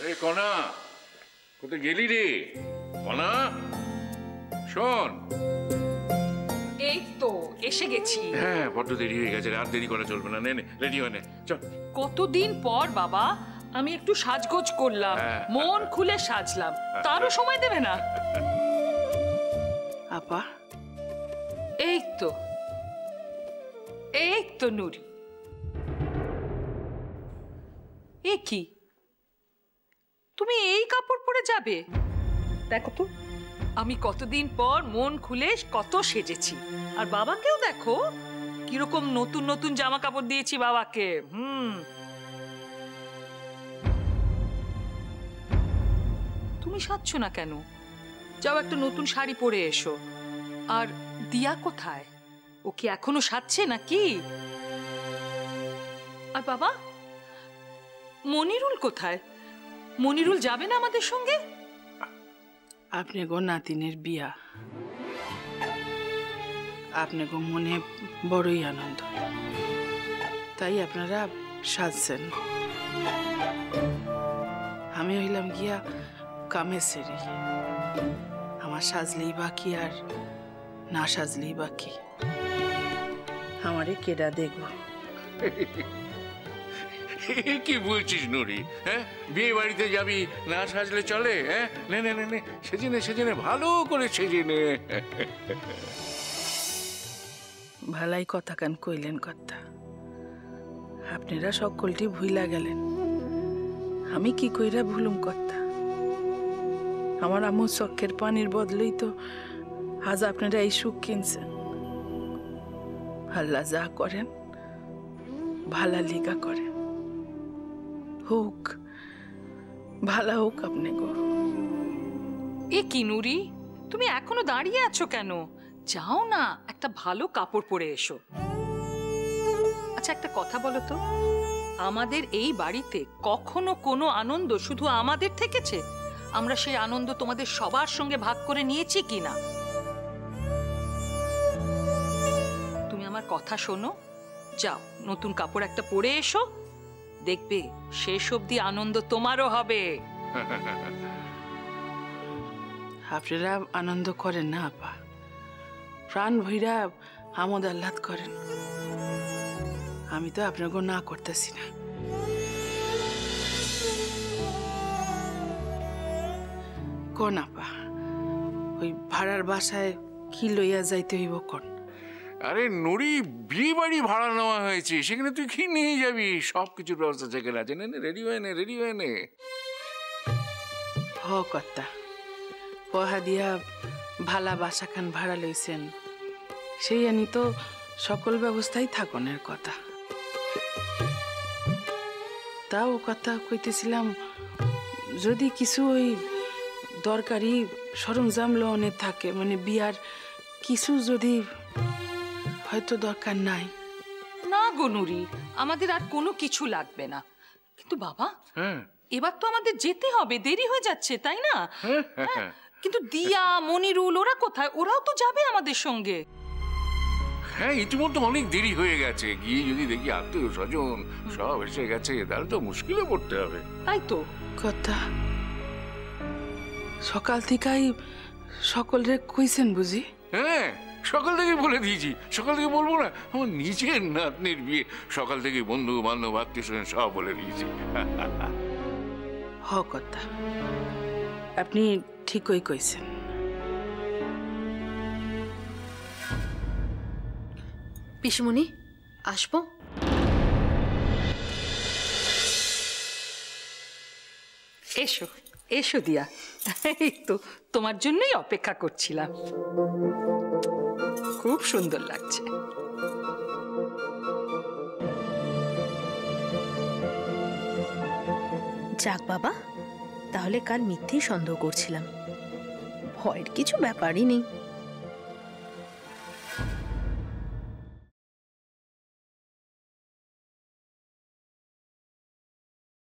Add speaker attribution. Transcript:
Speaker 1: আরে কণা, কোথায় গেলি রে? কণা শোন।
Speaker 2: এই তো এসে গেছি।
Speaker 1: হ্যাঁ, বড্ড দেরি হয়ে গেছে, আর দেরি করা চলবে না। নে নে, রেডি হয়ে নে, চল।
Speaker 2: কতদিন পর বাবা আমি একটু সাজগোজ করলাম, মন খুলে সাজলাম, তারও সময় দেবে না?
Speaker 3: আপা,
Speaker 2: এই তো এই তো নুরি। এ কি, তুমি এই কাপড় পরে যাবে? দেখো তো, আমি কতদিন পর মন খুলে কত সেজেছি। আর বাবাকেও দেখো কিরকম নতুন নতুন জামা কাপড় দিয়েছি বাবাকে। তুমি সাজছো না কেন? যাও একটা নতুন শাড়ি পরে এসো। আর দিয়া কোথায়? ও কি এখনো সাজছে নাকি? আর বাবা, মনিরুল কোথায়? মনিরুল যাবে না আমাদের সঙ্গে?
Speaker 3: আপনি গো নাতিনের বিয়া, আপনি গো মনে বড়ই আনন্দ, তাই আপনারা সাজছেন। আমি হইলাম গিয়া কামে সেরি, আমার সাজলেই বাকি আর না সাজলেই বাকি। আমারে কেডা দেখব?
Speaker 1: কি বলছিস নুরি? হ্যাঁ, বিয়ে বাড়িতে যাবি, না সাজলে চলে? হ্যাঁ, নে নে নে নে, সেজেনে সেজেনে ভালো করে সেজেনে।
Speaker 3: ভালাই কথা কান কইলেন কথা, আপনারা সকলটি ভুইলা গেলেন। আমি কি কইরা ভুলুম কথা? আমার আম্মু চক্ষের পানির বদলেই তো আজ আপনারা এই সুখ কিনছেন। আল্লাহ যা করেন ভালা লিগা করেন, হোক ভালা হোক আপনি গো।
Speaker 2: এ কি নুরি, তুমি এখনো দাঁড়িয়ে আছো কেন? যাও না, একটা ভালো কাপড় পরে এসো। আচ্ছা একটা কথা বলো তো, আমাদের এই বাড়িতে কখনো কোনো আনন্দ শুধু আমাদের থেকেছে? আমরা সেই আনন্দ তোমাদের সবার সঙ্গে ভাগ করে নিয়েছি কিনা? তুমি আমার কথা শোনো, যাও নতুন কাপড় একটা পরে এসো, দেখবে শেষ অবধি আনন্দ তোমারও হবে।
Speaker 3: আপনারা আনন্দ করেন না আপা, প্রাণ ভৈরা আমোদ আহ্লাদ করেন। আমি তো আপনাকে না করতেছি না। কোন আপা, ওই ভাড়ার বাসায় কি লইয়া যাইতে হইব কোন?
Speaker 1: আরে নুরি, বিয়ে বাড়ি ভাড়া নেওয়া হয়েছে, সেখানে তুই কি নিয়ে যাবি? সবকিছুর ব্যবস্থা সেখানে আছে। নে নে, রেডি হয়ে নে, রেডি হয়ে নে।
Speaker 3: হ কর্তা, পহা দিয়া ভালা বাসাখান ভাড়া লইছেন, সেই আনি তো সকল ব্যবস্থাই থাকনের কথা। তাও কথা কইতেছিলাম, যদি কিছু ওই দরকারি সরঞ্জাম লওনে থাকে, মানে বিয়ার কিছু যদি হয়তো দরকার নাই।
Speaker 2: না গো নুরি, আমাদের আর কোনো কিছু লাগবে না। কিন্তু বাবা, এবার তো আমাদের যেতে হবে, দেরি হয়ে যাচ্ছে তাই না? কিন্তু দিয়া, মনিরুল ওরা কোথায়? ওরাও তো যাবে আমাদের সঙ্গে।
Speaker 1: হ্যাঁ, ইতিমধ্যে অনেক দেরি হয়ে গেছে। গিয়ে যদি দেখি আত্মীয় স্বজন সব এসে গেছে, তাহলে তো মুশকিলে পড়তে হবে।
Speaker 2: তাই তো
Speaker 3: কথা, সকাল থেকেই সকলরে কইছেন বুঝি?
Speaker 1: হ্যাঁ, সকাল থেকে বলে দিয়েছি। সকাল থেকে বলবো না? আমার নিজের নাতনির বিয়ে, সকাল থেকে বন্ধু বান্ধব আত্মীয় স্বজন সব বলে দিয়েছি।
Speaker 3: হ কথা, আপনি ঠিকই কইছেন।
Speaker 4: পিসমণি, আসবো?
Speaker 2: এসো এসো দিয়া, এই তো তোমার জন্যই অপেক্ষা করছিলাম। খুব সুন্দর লাগছে।
Speaker 5: যাক বাবা, তাহলে কাল মিথ্যেই সন্দেহ করছিলাম, ভয়ের কিছু ব্যাপারই নেই।